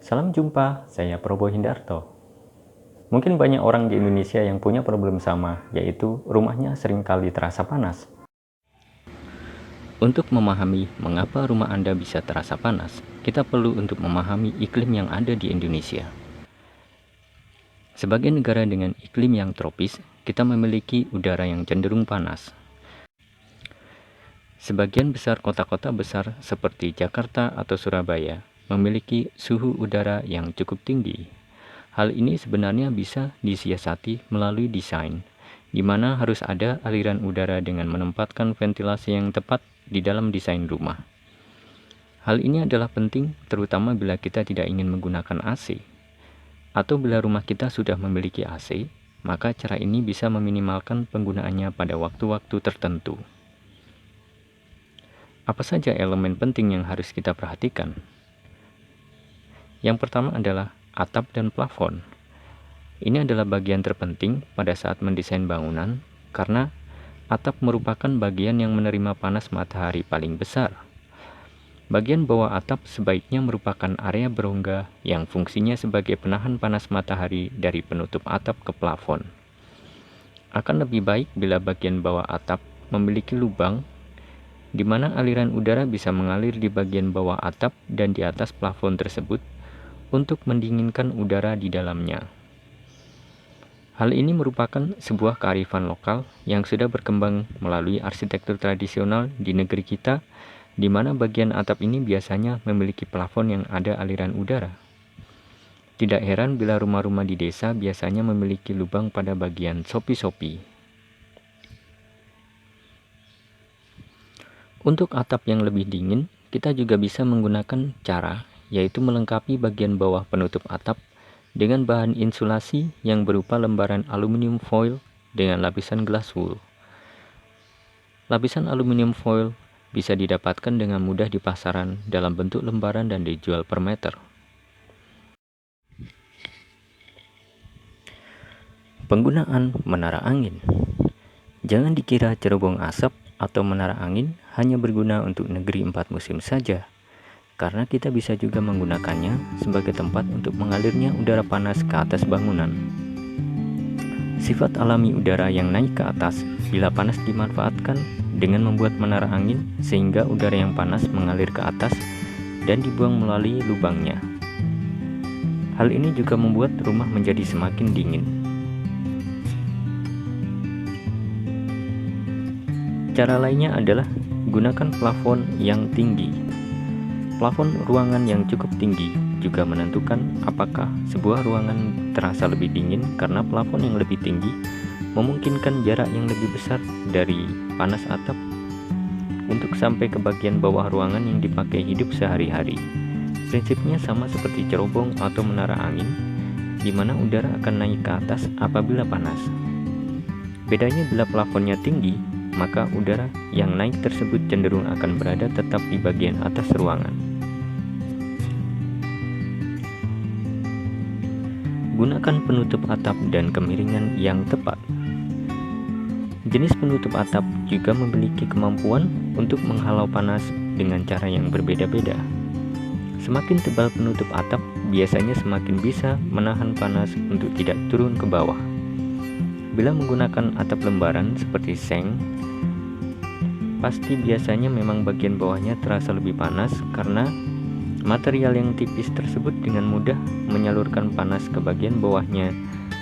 Salam jumpa, saya Probo Hindarto. Mungkin banyak orang di Indonesia yang punya problem sama, yaitu rumahnya seringkali terasa panas. Untuk memahami mengapa rumah Anda bisa terasa panas, kita perlu untuk memahami iklim yang ada di Indonesia. Sebagai negara dengan iklim yang tropis, kita memiliki udara yang cenderung panas. Sebagian besar kota-kota besar seperti Jakarta atau Surabaya memiliki suhu udara yang cukup tinggi. Hal ini sebenarnya bisa disiasati melalui desain, di mana harus ada aliran udara dengan menempatkan ventilasi yang tepat di dalam desain rumah. Hal ini adalah penting terutama bila kita tidak ingin menggunakan AC. Atau bila rumah kita sudah memiliki AC, maka cara ini bisa meminimalkan penggunaannya pada waktu-waktu tertentu. Apa saja elemen penting yang harus kita perhatikan? Yang pertama adalah atap dan plafon. Ini adalah bagian terpenting pada saat mendesain bangunan karena atap merupakan bagian yang menerima panas matahari paling besar. Bagian bawah atap sebaiknya merupakan area berongga yang fungsinya sebagai penahan panas matahari dari penutup atap ke plafon. Akan lebih baik bila bagian bawah atap memiliki lubang di mana aliran udara bisa mengalir di bagian bawah atap dan di atas plafon tersebut untuk mendinginkan udara di dalamnya. Hal ini merupakan sebuah kearifan lokal yang sudah berkembang melalui arsitektur tradisional di negeri kita, di mana bagian atap ini biasanya memiliki plafon yang ada aliran udara. Tidak heran bila rumah-rumah di desa biasanya memiliki lubang pada bagian sopi-sopi. Untuk atap yang lebih dingin, kita juga bisa menggunakan cara yaitu melengkapi bagian bawah penutup atap dengan bahan insulasi yang berupa lembaran aluminium foil dengan lapisan glass wool. Lapisan aluminium foil bisa didapatkan dengan mudah di pasaran dalam bentuk lembaran dan dijual per meter. Penggunaan menara angin. Jangan dikira cerobong asap atau menara angin hanya berguna untuk negeri 4 musim saja, karena kita bisa juga menggunakannya sebagai tempat untuk mengalirnya udara panas ke atas bangunan. Sifat alami udara yang naik ke atas bila panas dimanfaatkan dengan membuat menara angin sehingga udara yang panas mengalir ke atas dan dibuang melalui lubangnya. Hal ini juga membuat rumah menjadi semakin dingin. Cara lainnya adalah gunakan plafon yang tinggi. Plafon ruangan yang cukup tinggi juga menentukan apakah sebuah ruangan terasa lebih dingin karena plafon yang lebih tinggi memungkinkan jarak yang lebih besar dari panas atap untuk sampai ke bagian bawah ruangan yang dipakai hidup sehari-hari. Prinsipnya sama seperti cerobong atau menara angin, di mana udara akan naik ke atas apabila panas. Bedanya bila plafonnya tinggi, maka udara yang naik tersebut cenderung akan berada tetap di bagian atas ruangan. Gunakan penutup atap dan kemiringan yang tepat. Jenis penutup atap juga memiliki kemampuan untuk menghalau panas dengan cara yang berbeda-beda. Semakin tebal penutup atap, biasanya semakin bisa menahan panas untuk tidak turun ke bawah. Bila menggunakan atap lembaran seperti seng, pasti biasanya memang bagian bawahnya terasa lebih panas karena material yang tipis tersebut dengan mudah menyalurkan panas ke bagian bawahnya,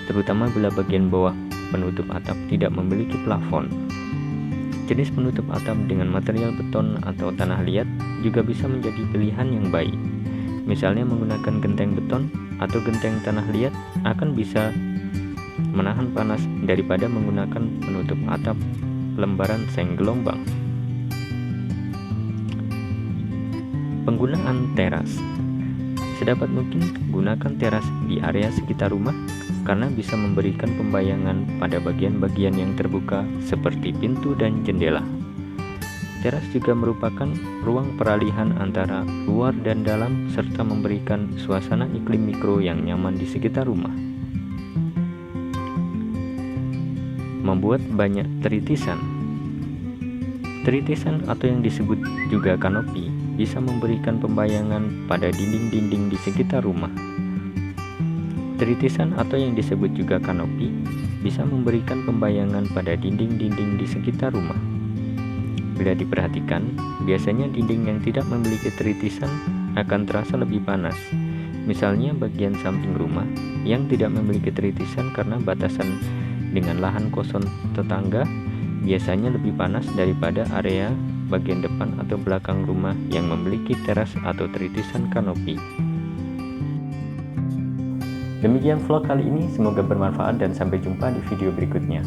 terutama bila bagian bawah penutup atap tidak memiliki plafon. Jenis penutup atap dengan material beton atau tanah liat juga bisa menjadi pilihan yang baik. Misalnya menggunakan genteng beton atau genteng tanah liat akan bisa menahan panas daripada menggunakan penutup atap lembaran seng gelombang. Penggunaan teras. Sedapat mungkin gunakan teras di area sekitar rumah karena bisa memberikan pembayangan pada bagian-bagian yang terbuka seperti pintu dan jendela. Teras juga merupakan ruang peralihan antara luar dan dalam serta memberikan suasana iklim mikro yang nyaman di sekitar rumah. Membuat banyak teritisan. Teritisan atau yang disebut juga kanopi bisa memberikan pembayangan pada dinding-dinding di sekitar rumah. Tritisan atau yang disebut juga kanopi bisa memberikan pembayangan pada dinding-dinding di sekitar rumah. Bila diperhatikan, biasanya dinding yang tidak memiliki tritisan akan terasa lebih panas. Misalnya bagian samping rumah yang tidak memiliki tritisan karena batasan dengan lahan kosong tetangga biasanya lebih panas daripada area bagian depan atau belakang rumah yang memiliki teras atau tritisan kanopi. Demikian vlog kali ini, semoga bermanfaat dan sampai jumpa di video berikutnya.